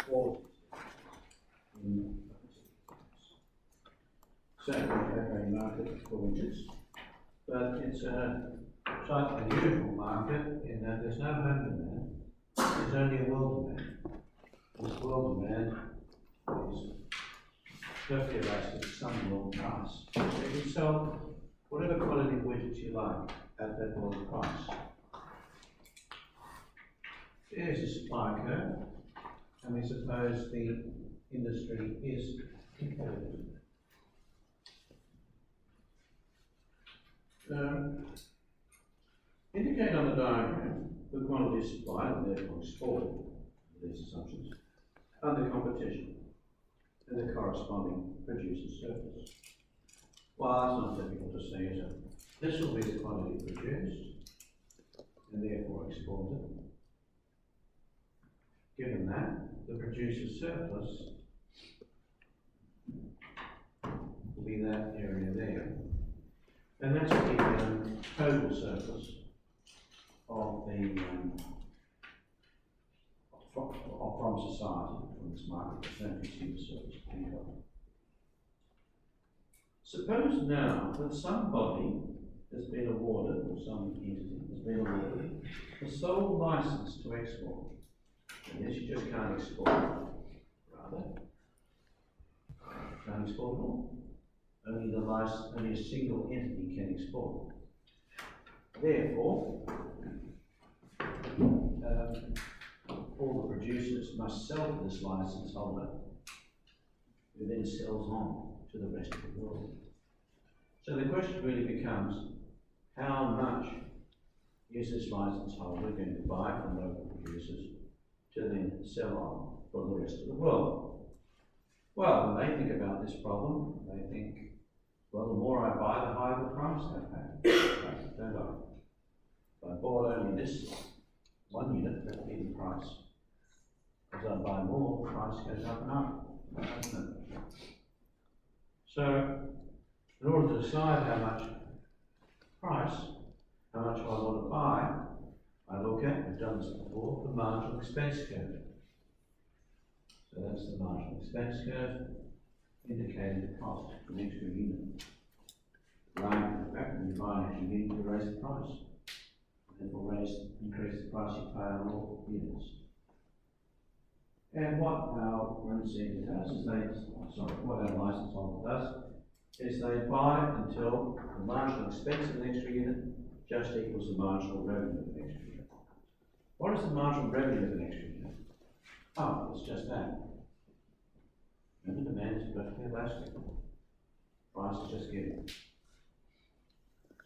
quality. So we have a market for widgets, but it's a slightly unusual market in that there's no home demand, there's only a world demand. This world demand is perfectly elastic to some world price. So you can sell whatever quality of widgets you like at that world price. Here's the supply curve, and we suppose the industry is competitive. Indicate on the diagram the quantity supplied and therefore exported, these assumptions, under competition, and the corresponding producer surplus. Well, that's not difficult to see, is it? This will be the quantity produced, and therefore exported. Given that, the producer's surplus will be that area there. And that's the total surplus of the from society, from this market, the consumer surplus income. Suppose now that somebody has been awarded, or some entity has been awarded, the sole license to export. And yes, you just can't export, rather. Can't export at all. Only a single entity can export. Therefore, all the producers must sell to this license holder, who then sells on to the rest of the world. So the question really becomes, how much is this license holder going to buy from local producers to then sell on for the rest of the world? Well, when they think about this problem, they think, well, the more I buy, the higher the price I pay, don't I? If I bought only this one unit, that would be the price. As I buy more, the price goes up and up, doesn't it? So, in order to decide how much price, how much I want to buy, I look at, we've done this before, the marginal expense curve. So that's the marginal expense curve, indicating the cost of an extra unit. Lying to the fact that when you buy an extra unit, you raise the price. And therefore increase the price you pay on all units. And what our renting does is what our license holder does is they buy until the marginal expense of an extra unit just equals the marginal revenue of an extra unit. What is the marginal revenue of an extra unit? Oh, it's just that. And the demand is perfectly elastic. Price is just given.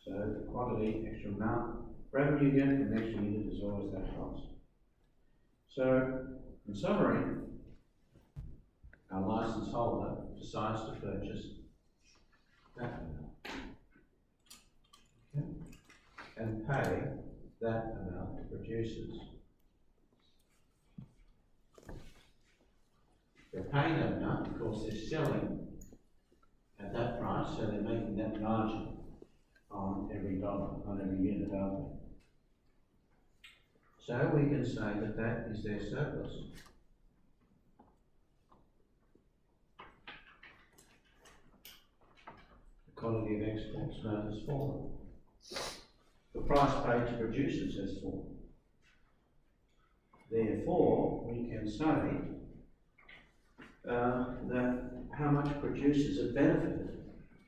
So the quantity, extra amount, revenue you get from an extra unit is always that price. So, in summary, our license holder decides to purchase that amount. Okay. And pay that amount to producers. They're paying that amount because they're selling at that price, so they're making that margin on every dollar, on every unit out there. So we can say that that is their surplus. The quantity of exports known as fallen. The price paid to producers has fallen. Therefore, we can say that how much producers have benefited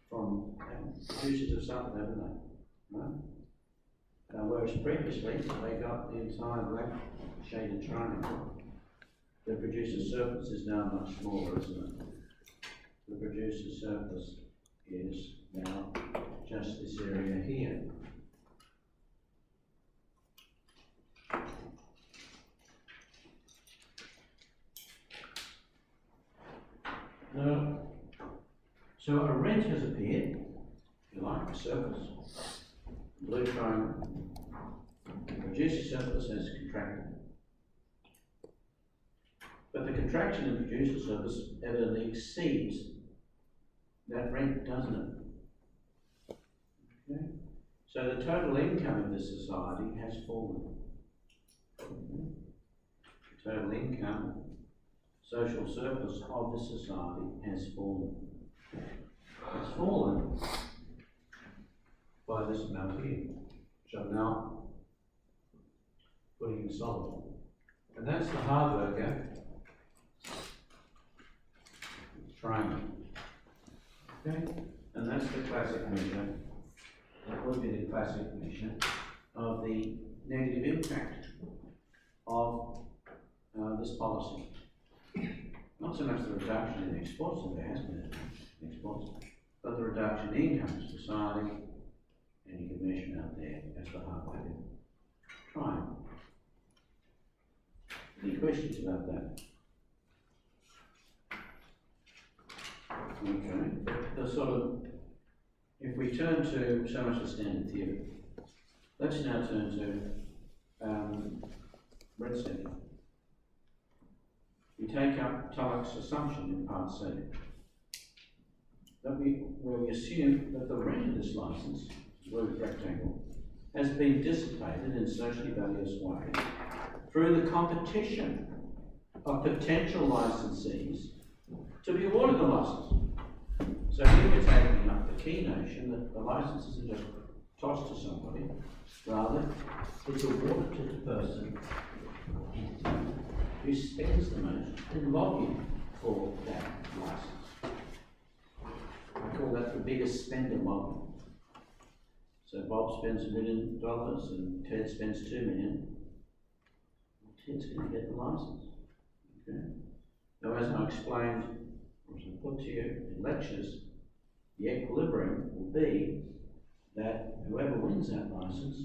from, producers have suffered, haven't they? Right? Whereas previously they got the entire black shaded triangle. The producer surplus is now much smaller, isn't it? The producer surplus is now just this area here. Now, so a rent has appeared, if you like, a surplus. Blue triangle. The producer surplus has contracted. But the contraction in producer surplus evidently exceeds that rent, doesn't it? Okay. So the total income of this society has fallen. The total income social surplus of the society has fallen. It's fallen by this amount here, which I'm now putting in solid. And that's the hard worker triangle. Okay? And that's the classic measure, that would be the classic measure of the negative impact of this policy. Not so much the reduction in exports, and there has been in exports, but the reduction in income to society, and you can measure out there as the hard value triangle. Any questions about that? Okay, the sort of, if we turn to so much for standard theory, let's now turn to red setting. We take up Tulloch's assumption in part C, that where we assume that the rent of this license, blue rectangle, has been dissipated in a socially valuous way through the competition of potential licensees to be awarded the license. So here we're taking up the key notion that the license isn't just tossed to somebody, rather it's awarded to the person who spends the most in lobbying for that license. I call that the biggest spender lobbying. So Bob spends $1 million and Ted spends $2 million. Ted's going to get the license. Okay. Now, as I explained, or as I put to you in lectures, the equilibrium will be that whoever wins that license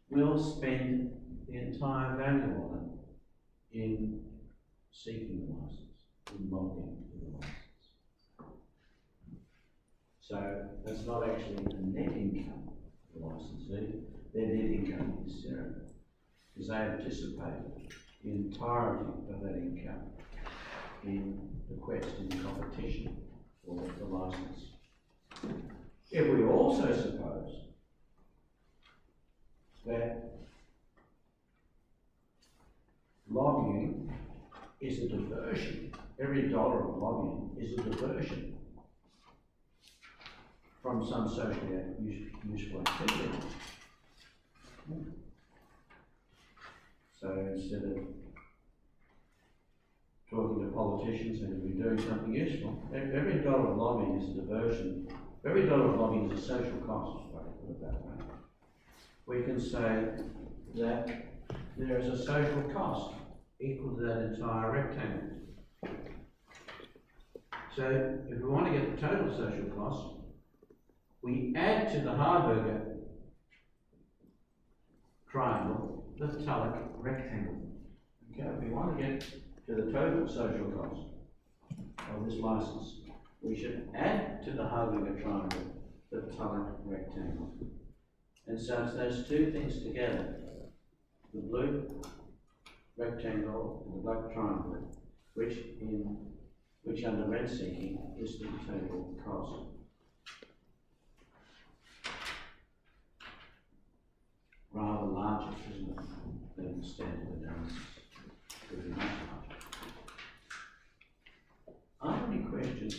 will spend the entire value of it in seeking the license, in lobbying for the license. So that's not actually the net income of the licensee. Their net income is zero, because they anticipate the entirety of that income in the quest, in the competition for the license. If we also suppose that lobbying is a diversion, every dollar of lobbying is a diversion from some socially useful activity. So instead of talking to politicians and be doing something useful, every dollar of lobbying is a diversion. Every dollar of lobbying is a social cost, if I can put it that way. We can say that there is a social cost equal to that entire rectangle. So if we want to get the total social cost, we add to the Harburger triangle the Tulloch rectangle. Okay, if we want to get to the total social cost of this license, we should add to the Harburger triangle the Tulloch rectangle. And so it's those two things together, the blue rectangle and the black triangle, which under rent seeking is the total cost. Rather larger, isn't it, than standard analysis? Would be much larger. Are there any questions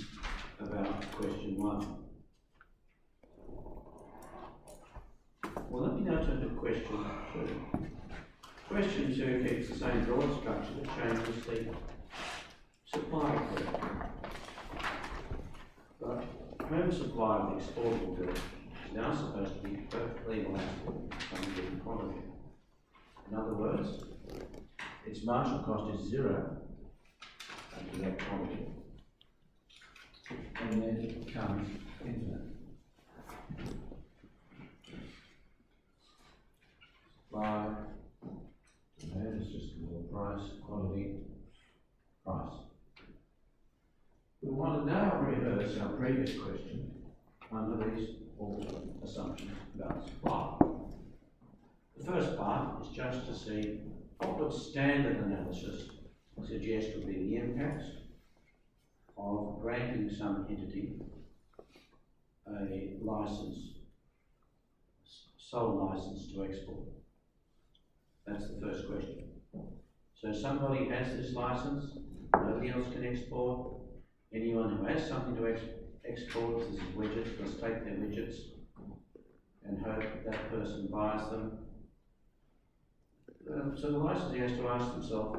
about question 1? Well, let me now turn to question 2. Question 2 keeps the same broad structure but changes the supply equation. But home supply of the exportable goods is now supposed to be perfectly elastic in some given quantity. In other words, its marginal cost is 0 under that quantity, and then it becomes infinite. Supply, demand is just a little price, quantity, price. We want to now rehearse our previous question under these assumptions about supply. The first part is just to see what would standard analysis suggest would be the impacts of granting some entity a license, sole license to export. That's the first question. So somebody has this license, Nobody else can export. Anyone who has something to export, this is widgets, must take their widgets and hope that person buys them. So the licensee has to ask themselves,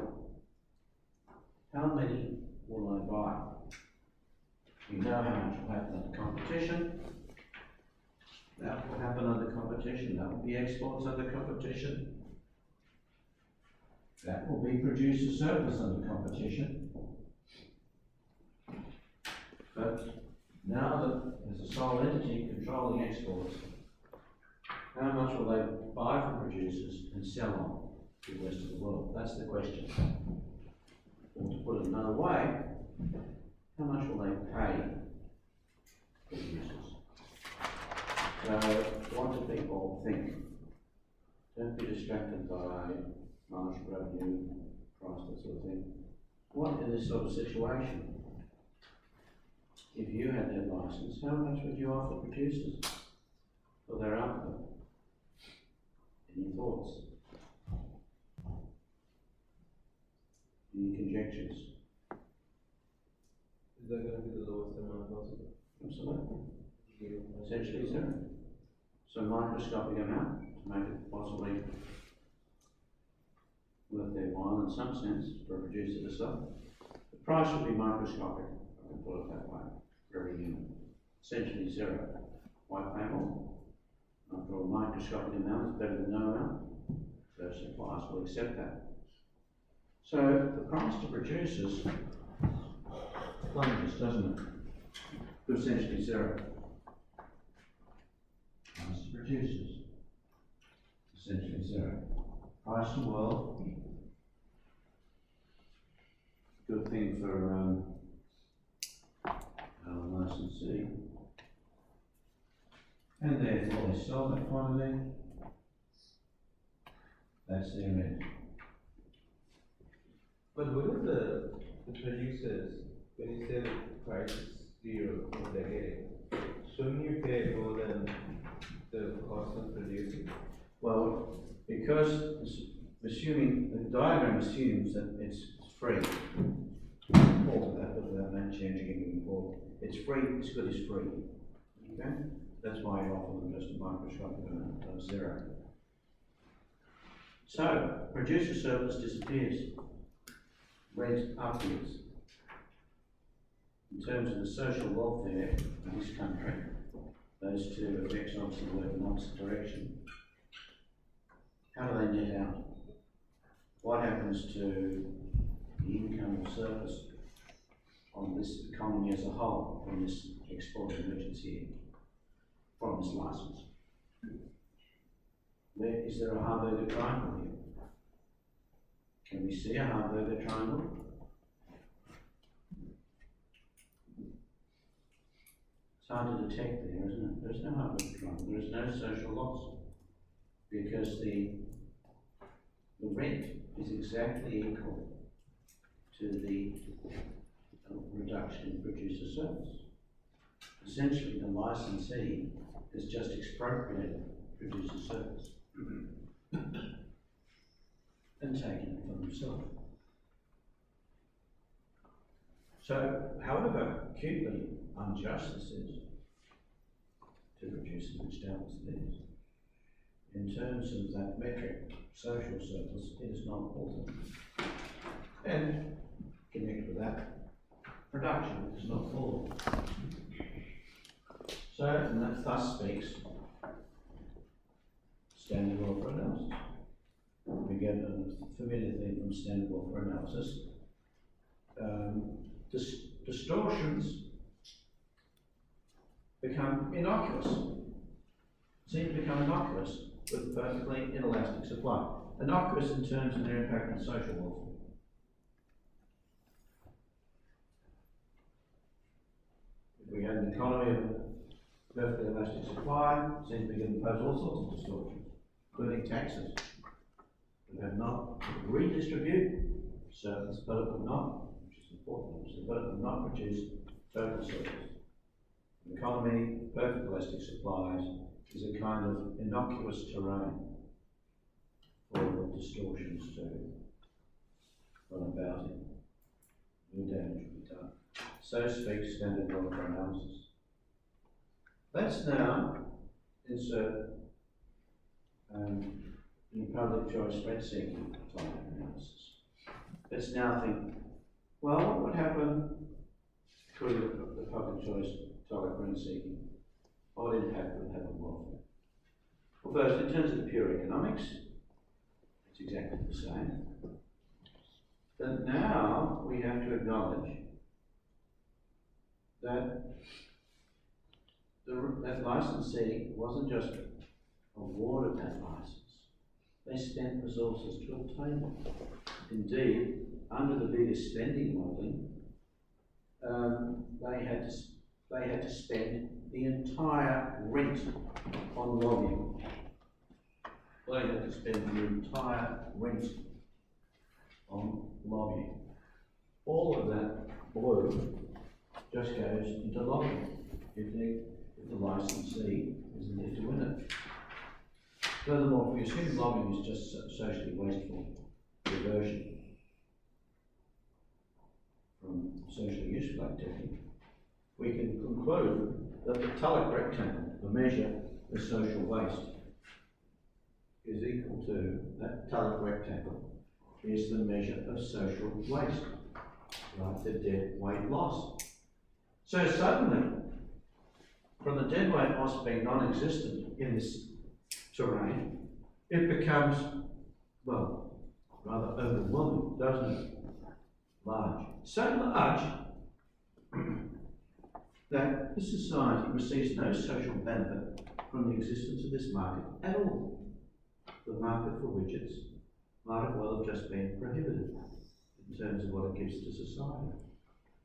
how many will I buy? You know how much will happen under competition. That will happen under competition. That will be exports under competition. That will be producer surplus under competition. But now that there's a sole entity controlling exports, how much will they buy from producers and sell on to the rest of the world? That's the question. Or to put it another way, how much will they pay producers? So, what do people think? Don't be distracted by marginal revenue, price, that sort of thing. What in this sort of situation? If you had that license, how much would you offer producers for their output? Any thoughts? Any conjectures? Is that going to be the lowest amount possible? Absolutely. Essentially zero. So microscopic amount to make it possibly worth their while in some sense for a producer to sell. The price would be microscopic, I can put it that way, for every unit. Essentially zero. Why pay more? After all, microscopic amount is better than no amount. So suppliers will accept that. So the price to producers plunges, doesn't it? To essentially zero. Price to producers, essentially zero. Price to world, good thing for our licensee. And therefore they sell that quantity. That's their end. But wouldn't the producers, when you say the price is zero, what they're getting, shouldn't you pay more than the cost of producing? Well, because assuming the diagram assumes that it's free. All of that, but without that changing it before. It's free, it's good as free. Okay? That's why you offer them just a microscopic amount of zero. So, producer surplus disappears. Went upwards. In terms of the social welfare in this country, those two effects obviously work in opposite direction. How do they net out? What happens to the income or surplus on this economy as a whole from this export emergency, from this license? Is there a Harburger triangle here? Can we see a Harburger triangle? It's hard to detect there, isn't it? There's no Harburger triangle. There is no social loss because the rent is exactly equal to the reduction in producer surplus. Essentially, the licensee has just expropriated producer surplus and taken it for himself. So, however acutely unjust this is to producers, which doubts it is, in terms of that metric, social surplus, it is not important. And connected with that, production is not full. So, and that thus speaks standard welfare analysis. We get a familiar thing from standard welfare analysis. Distortions become innocuous. Seem to become innocuous with perfectly inelastic supply. Innocuous in terms of their impact on social welfare. If we had an economy of perfectly elastic supply, it seems we can impose all sorts of distortions, including taxes. It would not redistribute surplus, but it would not, which is important, obviously, but it would not produce total surplus. An economy, perfect elastic supplies, is a kind of innocuous terrain for distortions to run about in. no damage will be done. So speaks standard welfare analysis. Let's now insert in public choice rent seeking type analysis. Let's now think, well, what would happen to the public choice type rent seeking? What impact would it have on welfare? Well, first, in terms of pure economics, it's exactly the same. But now we have to acknowledge that that licensee wasn't just awarded that license, they spent resources to obtain it. Indeed, under the biggest spending modelling, they had to spend the entire rent on lobbying. They had to spend the entire rent on lobbying. All of that blue just goes into lobbying if the licensee isn't there to win it. Furthermore, if we assume lobbying is just socially wasteful diversion from socially useful activity, we can conclude that the Tulloch rectangle, the measure of social waste, is equal to, that Tulloch rectangle is the measure of social waste, like the dead weight loss. So suddenly, from the dead weight loss being non-existent in this terrain, it becomes, well, rather overwhelming, doesn't it? Large. So large that the society receives no social benefit from the existence of this market at all. The market for widgets might have well have just been prohibited in terms of what it gives to society.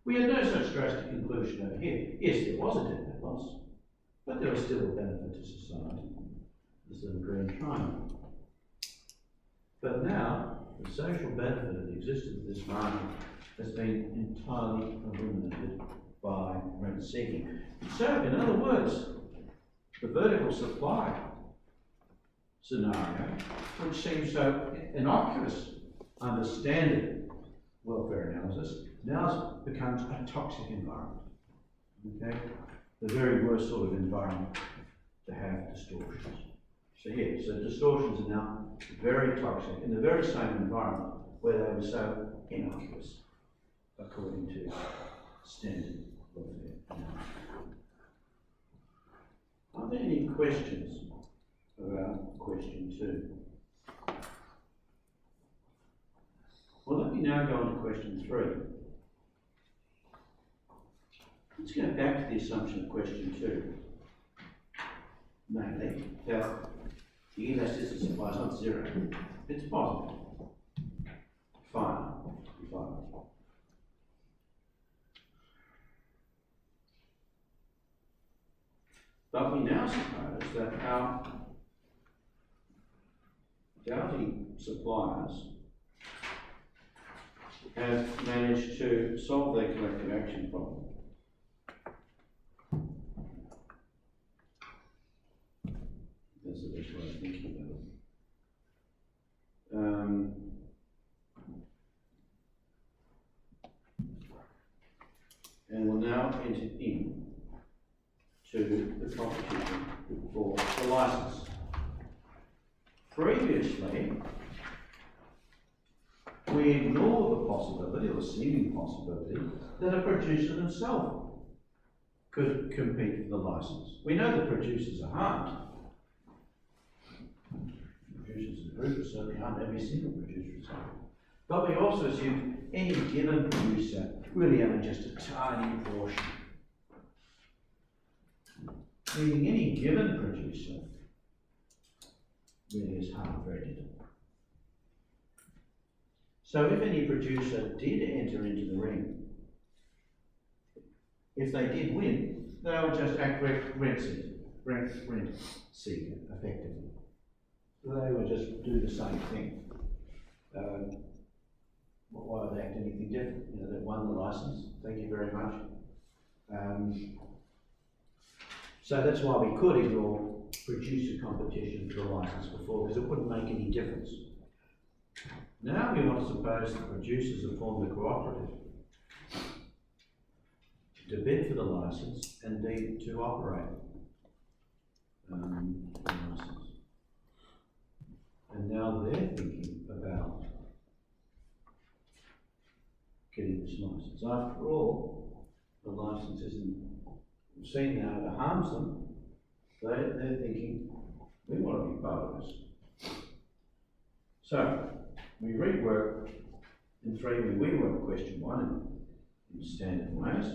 We had no such drastic conclusion over here. Yes, there was a dead weight loss, but there was still a benefit to society. This little green triangle. But now, the social benefit of the existence of this market has been entirely eliminated by rent seeking. So, in other words, the vertical supply scenario, which seems so innocuous under standard welfare analysis, now becomes a toxic environment. Okay? The very worst sort of environment to have distortions. So here, so distortions are now very toxic in the very same environment where they were so innocuous, according to standard welfare analysis. Are there any questions about question 2? Well, let me now go on to question 3. Let's go back to the assumption of question 2. Namely, that the elasticity supply is not zero, it's positive. Fine. But we now suppose that our Dowdy suppliers have managed to solve their collective action problem. That's the best way of thinking about it. And will now enter in to the competition for the license. Previously, we ignored the possibility, or seeming possibility, that a producer themselves could compete for the license. We know that producers are harmed. Producers and groups certainly harmed, every single producer is harmed. But we also assume any given producer really only just a tiny portion. Meaning any given producer really is harmed very little. So if any producer did enter into the ring, if they did win, they would just act rent seeker, effectively. They would just do the same thing. Why would they act anything different? You know, they won the license, thank you very much. So that's why we could ignore producer competition for the license before, because it wouldn't make any difference. Now we want to suppose that producers have formed a cooperative to bid for the licence and D, to operate the licence. And now they're thinking about getting this licence. After all, the licence isn't seen now that harms them. They're thinking, we want to be part of this. So, we rework in 3, we rework question 1 in standard ways.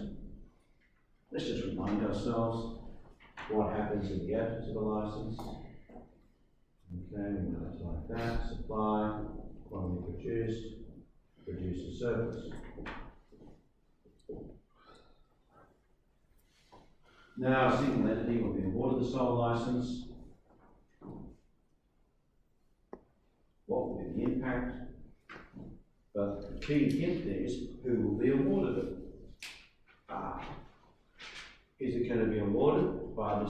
Let's just remind ourselves what happens in the absence of a licence. Okay, we know it's like that. Supply, quantity produced, produce a service. Now, a single entity will be awarded the sole licence. What will be the impact? But the key hint there is who will be awarded it. Is it going to be awarded by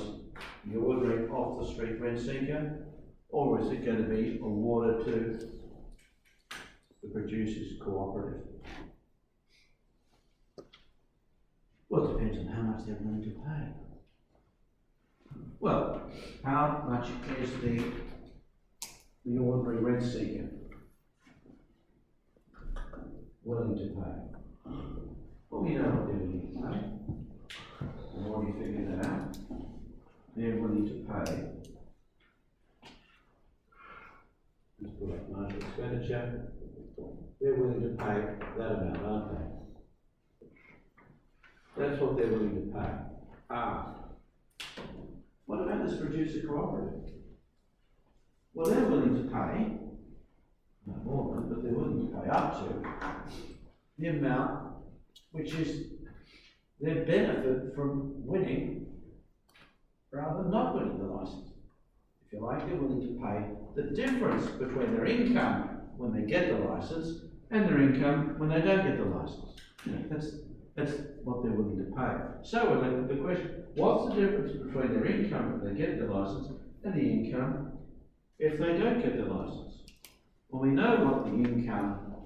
the ordinary off-the-street rent seeker, or is it going to be awarded to the producers cooperative? Well, it depends on how much they're willing to pay. Well, how much is the ordinary rent seeker willing to pay? Well, we know what they're willing to pay. We've already figured that out. They're willing to pay. Let's put up marginal expenditure. They're willing to pay that amount, aren't they? That's what they're willing to pay. What about this producer cooperative? Well, they're willing to pay, no more than, but they're willing to pay up to the amount which is their benefit from winning rather than not winning the licence. If you like, they're willing to pay the difference between their income when they get the licence and their income when they don't get the licence. You know, that's what they're willing to pay. So we're left with the question, what's the difference between their income when they get the licence and the income if they don't get the licence? Well, we know what the income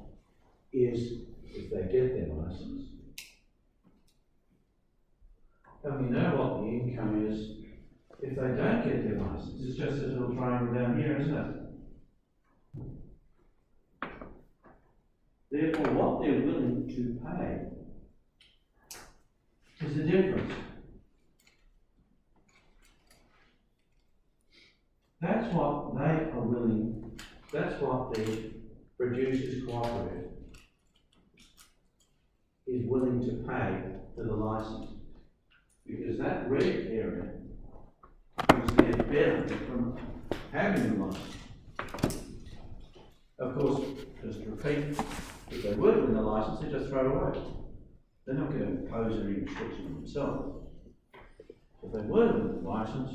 is if they get their licence. And we know what the income is if they don't get their licence. It's just a little triangle down here, isn't it? Therefore, what they're willing to pay is the difference. That's what they are willing, that's what the producers cooperative is willing to pay for the licence. Because that red area is their benefit from having the licence. Of course, just to repeat, if they were to win the licence, they just throw it away. They're not going to impose any restriction on themselves. If they were to win the licence,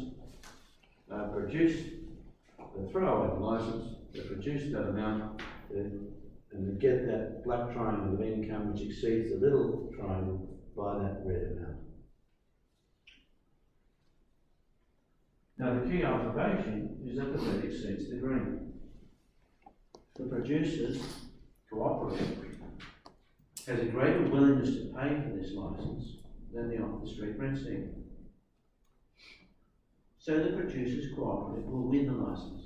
they throw away the licence, they produce that amount, and they get that black triangle of income which exceeds the little triangle by that red amount. Now, the key observation is that the red exceeds the green. The producers cooperative has a greater willingness to pay for this licence than the off-the-street rent seeker. So the producers cooperative will win the licence.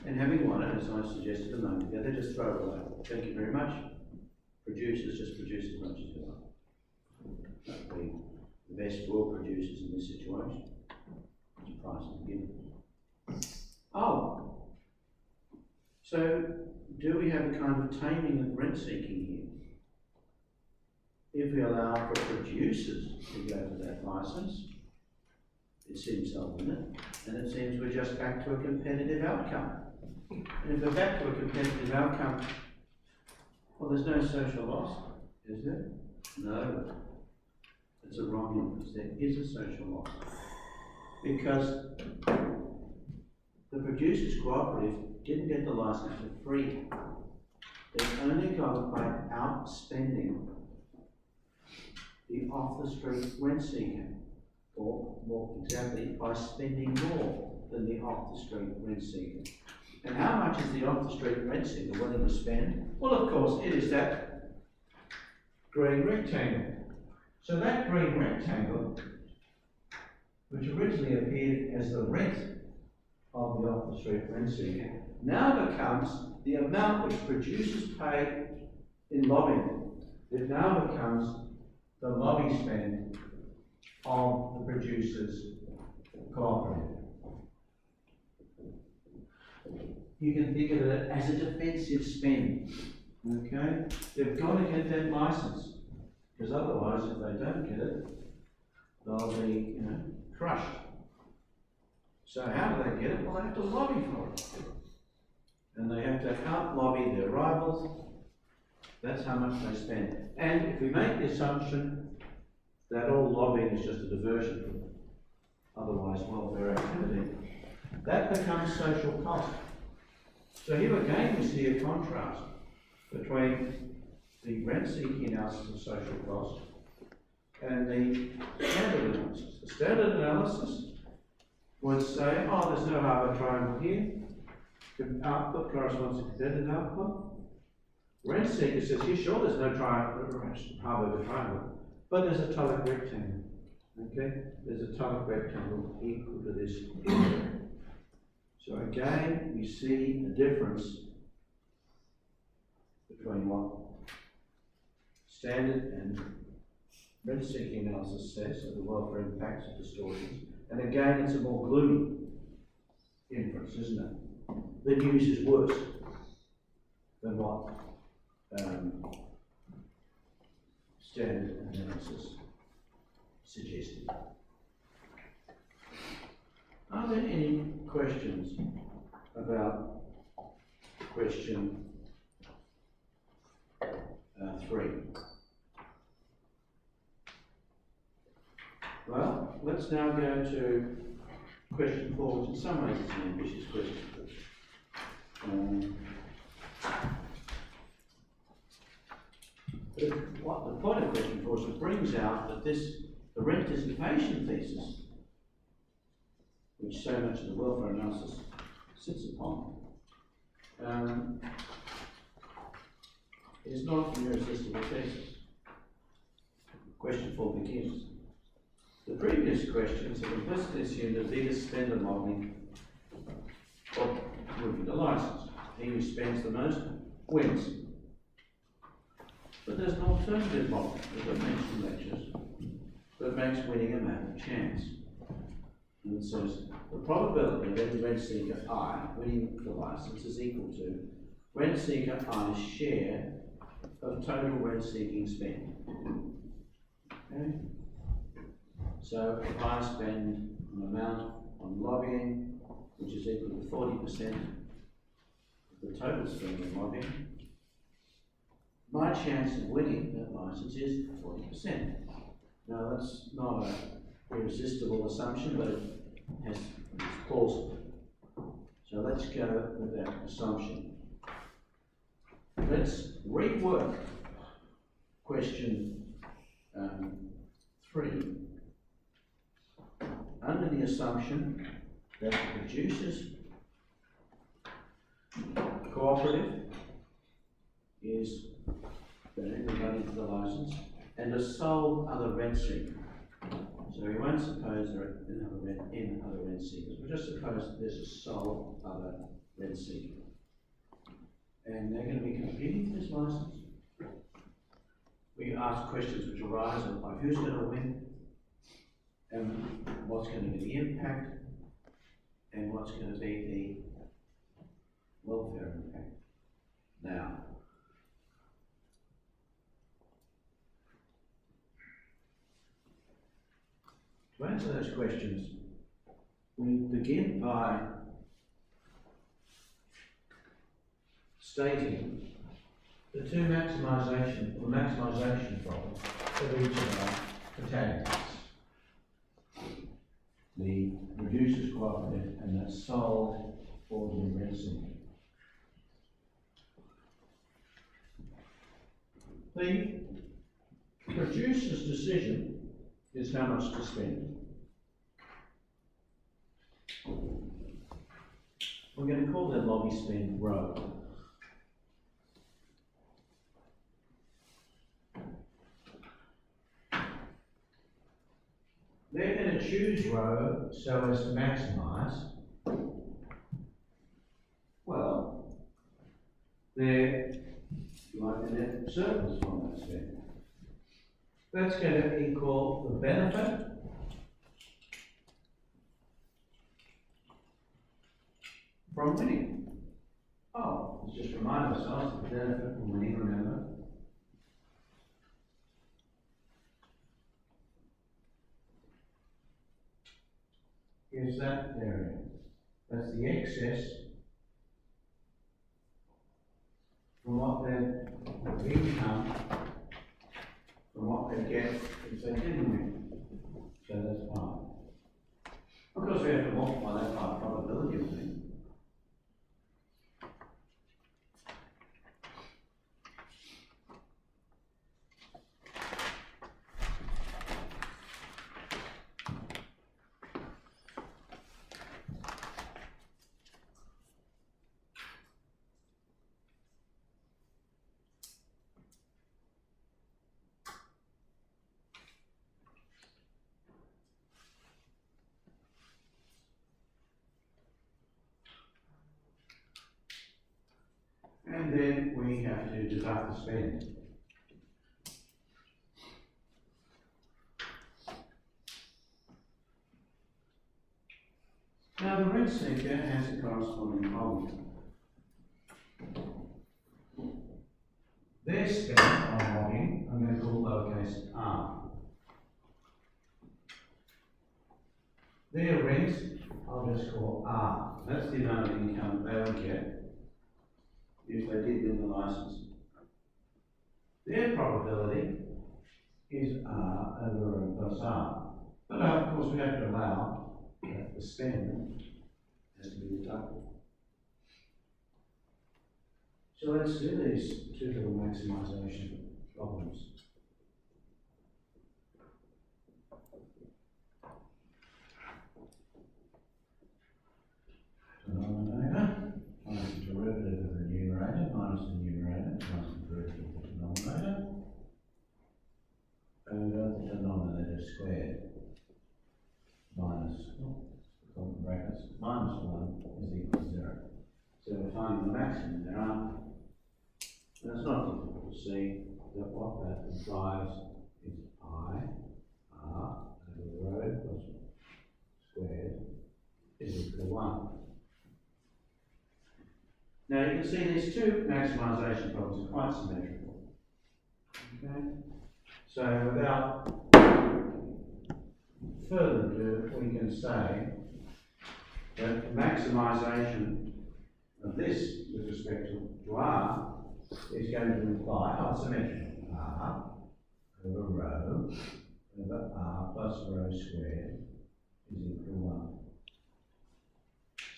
And having won it, as I suggested a moment ago, they just throw it away. Thank you very much. Producers just produce as much as they like. That would be the best for producers in this situation. Price is given. Oh, so do we have a kind of taming of rent seeking here? If we allow for producers to go for that licence, it seems so, doesn't it? And it seems we're just back to a competitive outcome. And if we're back to a competitive outcome, well, there's no social loss, is there? No. It's a wrong inference. There is a social loss. Because the producers cooperative didn't get the licence for free. They only got it by outspending the off-the-street rent seeker, or more exactly, by spending more than the off-the-street rent seeker. And how much is the off-the-street rent seeker willing to spend? Well, of course, it is that green rectangle. So that green rectangle, which originally appeared as the rent of the off-the-street rent seeker, now becomes the amount which producers pay in lobbying. It now becomes the lobby spend of the producers' cooperative. You can think of it as a defensive spend. Okay? They've got to get that license, because otherwise, if they don't get it, they'll be, crushed. So how do they get it? Well, they have to lobby for it. And they have to out-lobby their rivals. That's how much they spend. And if we make the assumption that all lobbying is just a diversion from otherwise welfare activity, that becomes social cost. So here again we see a contrast between the rent-seeking analysis of social cost and the standard analysis. The standard analysis would say, oh, there's no Harvard triangle here. Output corresponds to competitive output. Rent seeker says, yeah, sure, there's no Harvard triangle, but there's a tonic rectangle. Okay? There's a tonic rectangle equal to this area. So again, we see a difference between what standard and rent-seeking analysis says of the welfare impacts of distortions. And again, it's a more gloomy inference, isn't it? The news is worse than what standard analysis suggested. Are there any questions about question 3? Well, let's now go to question 4, which in some ways is an ambitious question. What the point of question 4 is it brings out that the rent dissipation thesis, which so much of the welfare analysis sits upon, is not an irresistible thesis. Question 4 begins. The previous questions have implicitly assumed the biggest spender modelling of moving the license. He who spends the most wins. But there's an alternative model, as I've mentioned in lectures, that makes winning a matter of chance. And it says the probability of any rent seeker I winning the license is equal to rent seeker I's share of total rent seeking spend. Okay? So if I spend an amount on lobbying which is equal to 40% of the total spend on lobbying, my chance of winning that license is 40%. Now that's not an irresistible assumption, but it's plausible. So let's go with that assumption. Let's rework question 3 under the assumption that the producers cooperative is the money for the license and a sole other rent seeker. So we won't suppose there are any other rent seekers. We'll just suppose that there's a sole other rent seeker. And they're going to be competing for this license. We ask questions which arise like who's going to win, and what's going to be the impact, and what's going to be the welfare impact. Now, to answer those questions, we begin by stating the two maximisation problems of each of our protagonists. The producers cooperative and the sole ordinary rent seeker. The producer's decision is how much to spend. We're going to call that lobby spend rho. they're going to choose row so as to maximise, well, their net surplus from that spend. That's going to equal the benefit from winning. Oh, let's just remind ourselves of the benefit from winning, remember? Is that variance. That's the excess from what their income, from what they get if they didn't win. So that's fine. Of course, we have to multiply that by probability of winning. And then we have to deduct the spend. Now the rent seeker has a corresponding problem. Their spend on logging, I'm going to call lowercase r. Their rent, I'll just call r. That's the amount of income they will get if they did win the license. Their probability is r over rho plus r. But of course we have to allow that the spend has to be deducted. So let's do these two little maximisation problems. Denominator minus the derivative of the numerator minus the numerator minus the derivative of the denominator over the denominator squared minus, brackets, minus 1 is equal to 0. So we're finding the maximum there, aren't we? And it's not difficult to see that what that implies is I, R, over the rho plus squared is equal to 1. Now you can see these two maximisation problems are quite symmetrical. Okay? So without further ado, we can say that the maximisation of this with respect to R is going to imply, symmetrical, R over rho over R plus rho squared is equal to 1.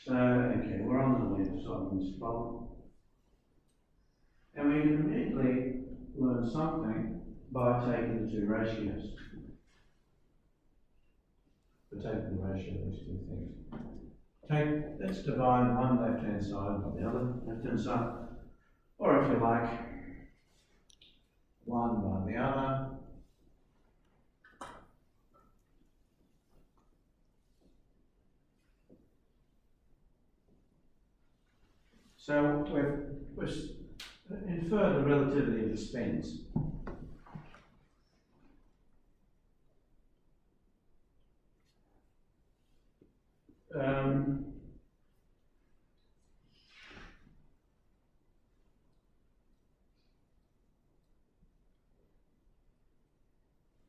So, okay, we're on the way to solving this problem. And we can immediately learn something by taking the two ratios. We're taking the ratio of these two things. Let's divide one left-hand side by the other left-hand side. Or if you like, one by the other. So we've inferred the relativity of the spends.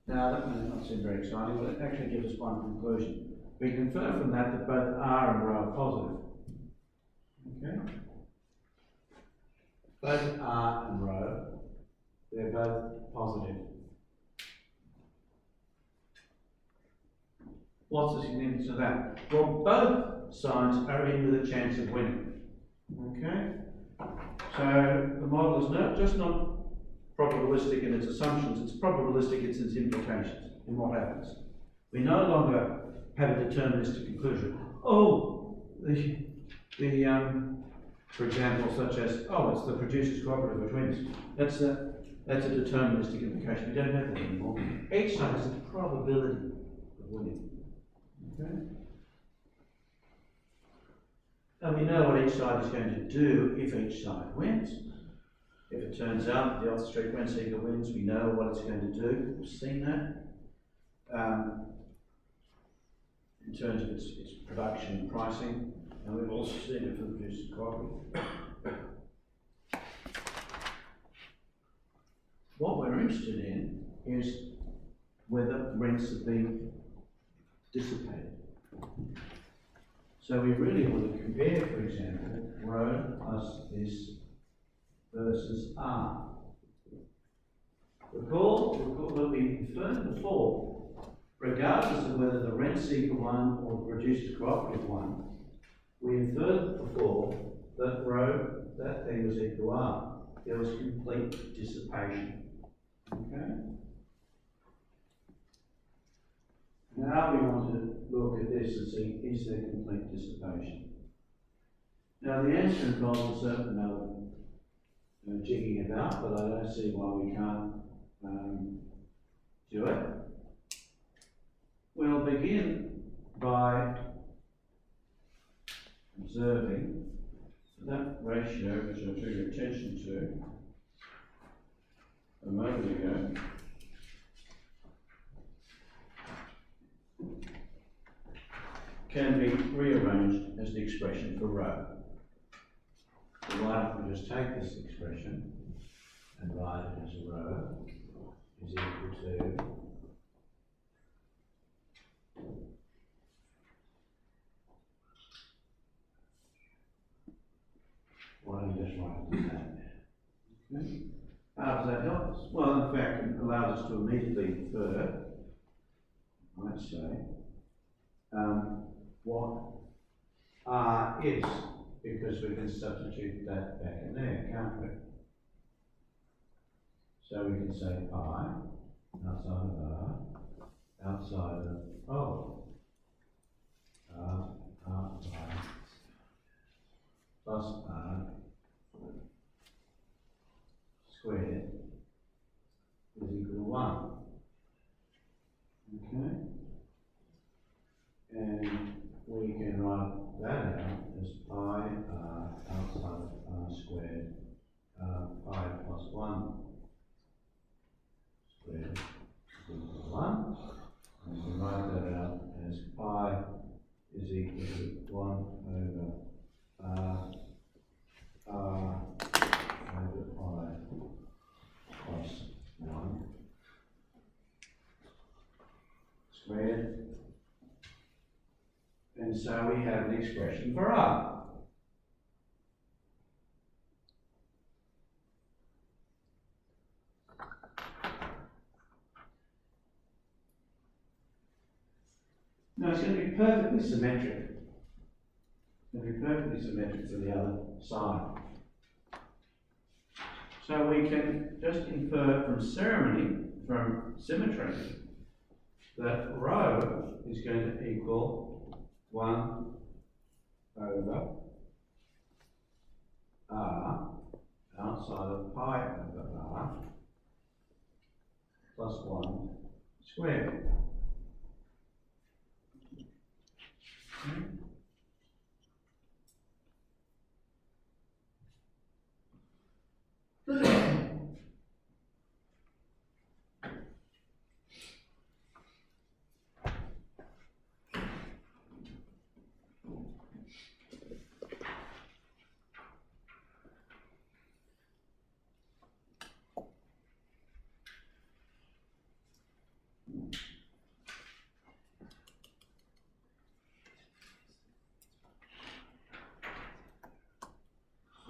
Now that may not seem very exciting, but it actually gives us one conclusion. We can infer from that that both R and rho are positive. Okay? Both R and rho, they're both positive. What's the significance of that? Well, both sides are in with a chance of winning. Okay? So the model is not just not probabilistic in its assumptions, it's probabilistic in its implications, in what happens. We no longer have a deterministic conclusion. Oh, for example, such as, it's the producers cooperative which wins. That's a deterministic implication. We don't have that anymore. Each side has a probability of winning. Okay? And we know what each side is going to do if each side wins. If it turns out that the off-street rent seeker wins, we know what it's going to do. We've seen that. In terms of its production and pricing, and we've also seen it for the producers cooperative. What we're interested in is whether rents have been dissipated. So we really want to compare, for example, rho plus this versus R. Recall that we inferred before, regardless of whether the rent seeker won or the producers cooperative won, we inferred before that rho, that thing was equal to R. There was complete dissipation. Okay? Now we want to look at this and see, is there complete dissipation? Now the answer involves a certain amount of jigging about, but I don't see why we can't do it. We'll begin by observing that ratio, which I drew your attention to a moment ago, can be rearranged as the expression for rho. So why don't we just take this expression and write it as a rho is equal to why don't we just write it as that? Okay. How does that help us? Well, in fact, it allows us to immediately infer, I might say, what R is, because we can substitute that back in there, can't we? So we can say pi outside of R, outside of R pi plus R squared is equal to 1. Okay? And we can write that out as pi R outside of R squared, pi plus 1 squared is equal to 1. And we can write that out as pi is equal to 1 over R over pi plus 1 squared. And so we have an expression for R. Now it's going to be perfectly symmetric. It's going to be perfectly symmetric to the other side. So we can just infer from symmetry, that rho is going to equal 1 over R outside of pi over R plus 1 squared. Okay.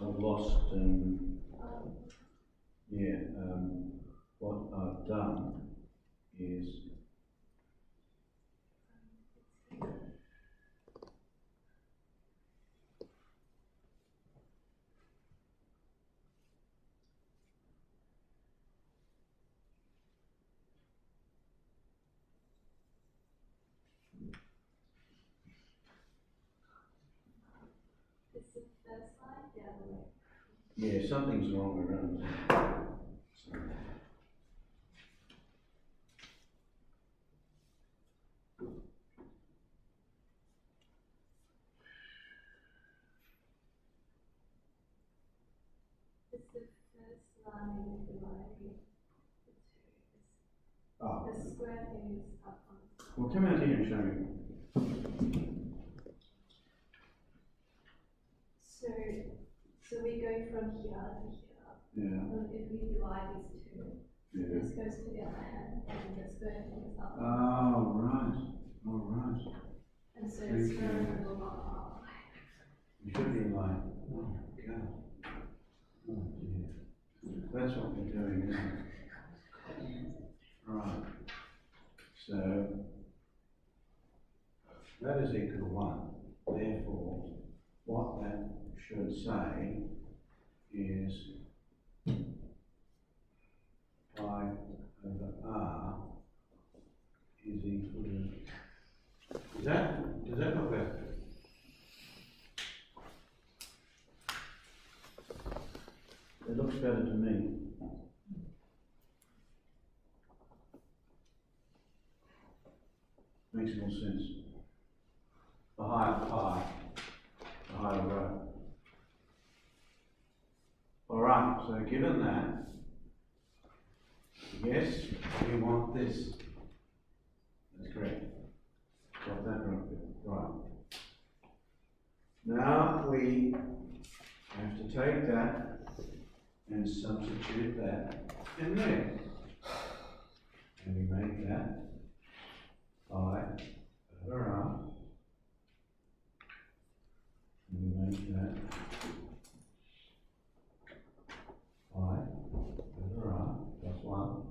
I've lost, what I've done is yeah, something's wrong around there. Sorry. the first line dividing the two. Oh, The square thing is up on the top. well, come out here and show me. So we go from here to here, Yeah, and if we divide these two, yeah. this goes to the other hand, and the square thing is up. Oh, right, all right. And so Thank it's you. going to go up. You should be like, oh, God. Oh, dear. That's what we're doing, isn't it? Right. So, that is equal to 1. Therefore, what that should say is pi over r is equal to, does that look better? It looks better to me. Makes more sense. The higher pi, the higher rho. Alright, so given that, yes, we want this. That's correct. Got that right. Now we have to take that and substitute that in there. And we make that pi over r. And we make that pi over r plus 1.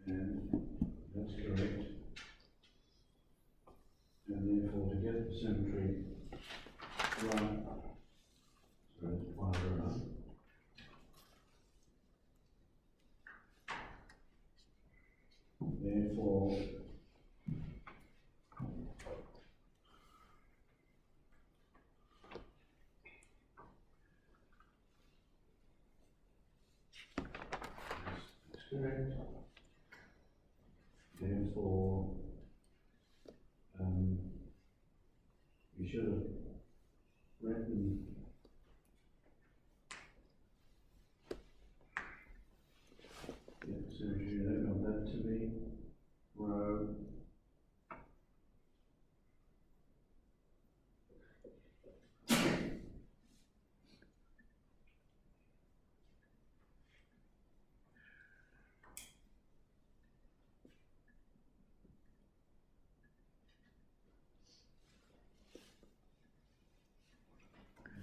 And that's correct. And therefore, to get the symmetry right, so it's pi over r. Therefore, that's correct. Therefore, we should have written symmetry. I don't want that to be rho.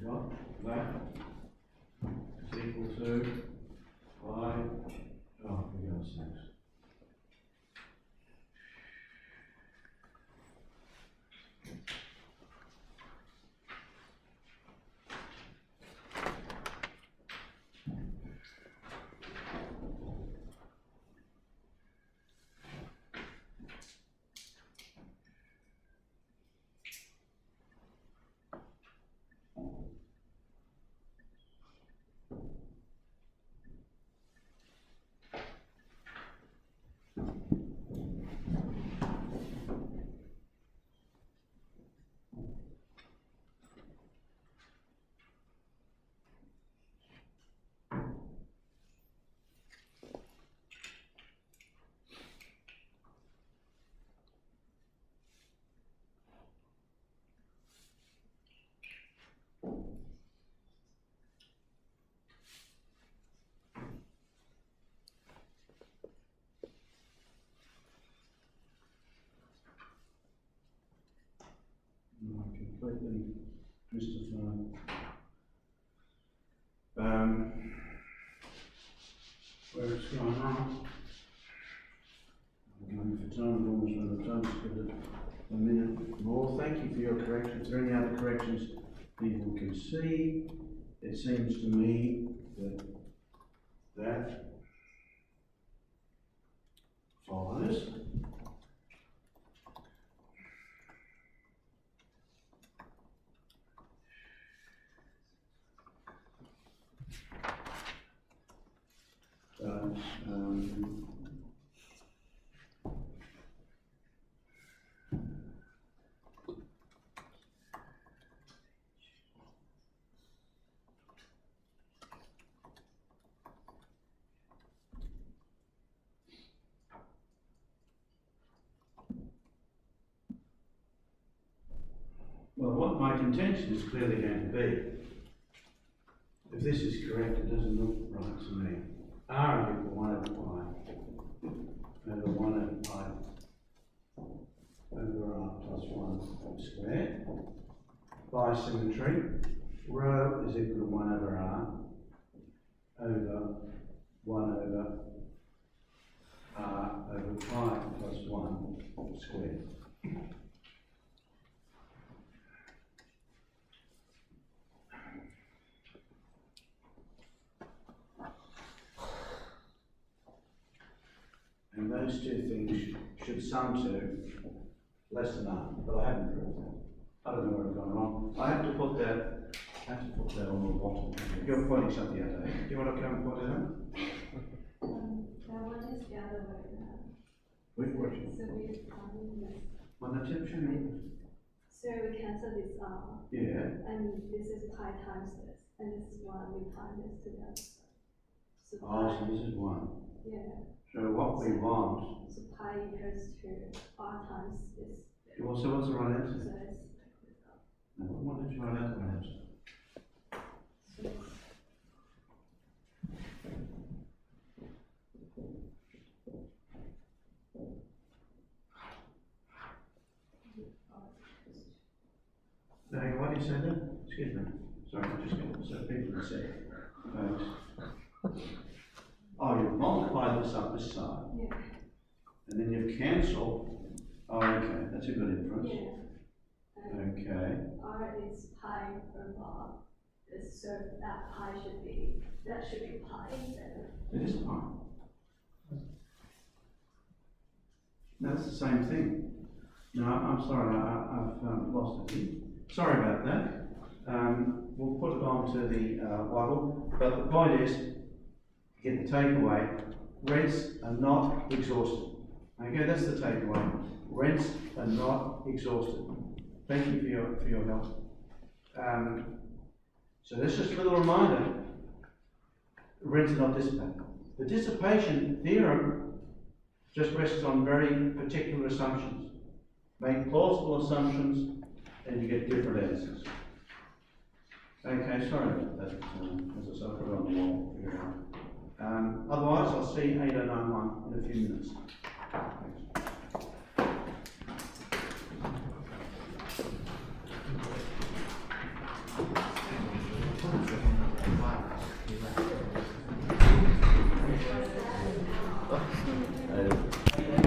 What? That is equal to pi. Oh, for God's sakes. Completely mystified. Where it's going on. I'm going for time, I've almost run out of time, just give it a minute more. Thank you for your corrections. Is there any other corrections people can see? It seems to me that that follows. But, Well, what my contention is clearly going to be, if this is correct, it doesn't look right to me. R equal 1 over pi over 1 over pi over r plus 1 squared. By symmetry, rho is equal to 1 over r over 1 over r over pi plus 1 squared. And those two things should sum to less than r, but I haven't proved that. I don't know where I've gone wrong. I have to put that on the bottom. You're pointing something out there. Do you want to come and point it out? That one is the other way around. Which So question? we find this. Well, no, show me. So we cancel this r, Yeah. and this is pi times this, and this is 1, we times this to the other side. So Oh, so this is 1. yeah, So what we want, so pi equals to r times this. well, so what's the right So answer? it's, No, what did you write out the right answer? so it's No, hang on, what did you say then? Excuse me. Sorry, I just got so people can see. Folks. Oh, you've multiplied this up this side, yeah, and then you've cancelled. Oh, okay, that's a good inference. yeah. And Okay. r is pi over this, so that pi should be, that should be pi instead of. It is pi. No, that's the same thing. No, I'm sorry, I've lost it here. Sorry about that. We'll put it on to the waddle, but the point is, get the takeaway, rents are not exhausted. Okay, that's the takeaway. Rents are not exhausted. Thank you for your help. So that's just a little reminder, rents are not dissipated. The dissipation theorem just rests on very particular assumptions. Make plausible assumptions and you get different answers. Okay, sorry about that. As I said, I put it on the wall. Figure it out. Otherwise, I'll see 8091 in a few minutes. Thanks.